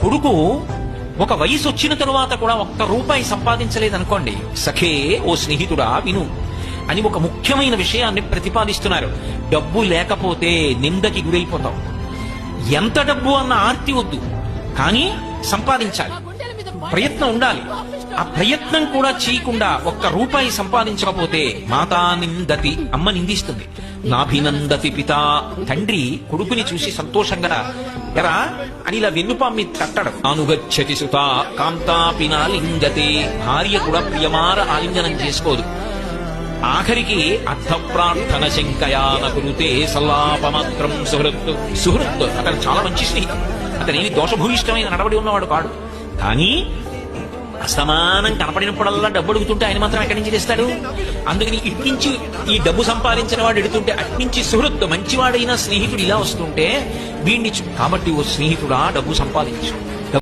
కొడుకు ఒక వయసు వచ్చిన తరువాత కూడా ఒక్క రూపాయి సంపాదించలేదనుకోండి, సఖే ఓ స్నేహితుడా విను అని ఒక ముఖ్యమైన విషయాన్ని ప్రతిపాదిస్తున్నారు. డబ్బు లేకపోతే నిందకి గురైపోతావు. ఎంత డబ్బు అన్న ఆర్తి వద్దు, కానీ సంపాదించాలి, ప్రయత్నం ఉండాలి. ఆ ప్రయత్నం కూడా చేయకుండా ఒక్క రూపాయి సంపాదించకపోతే మాతా నిందతి, అమ్మ నిందిస్తుంది. నాభినందతి పిత, తండ్రి కొడుకుని చూసి సంతోషంగా ఎరా అని ఇలా వెన్నుపాం మీద తట్టడు. అనుగచ్చతి సుత కాంతాపినా లింగతే, భార్య కూడా ప్రియమార ఆలింగనం చేసుకోదు. ఆఖరికి అర్థ ప్రార్థన శంకయాన కురుతే సల్లాపమాత్రం సుహృత్ అతను చాలా మంచి స్నేహితుడు, అతనేమి దోషభూయిష్టమైన నడవడి ఉన్నవాడు కాడు. కానీ అసమానం కనపడినప్పుడల్లా డబ్బు అడుగుతుంటే ఆయన మాత్రం ఎక్కడి నుంచి తెస్తాడు? అందుకని ఇట్నుంచి ఈ డబ్బు సంపాదించిన వాడు ఎడుతుంటే అట్నుంచి సుహృత్ మంచివాడైన స్నేహితుడు ఇలా వస్తుంటే వీడిని కాబట్టి ఓ స్నేహితుడా డబ్బు సంపాదించు.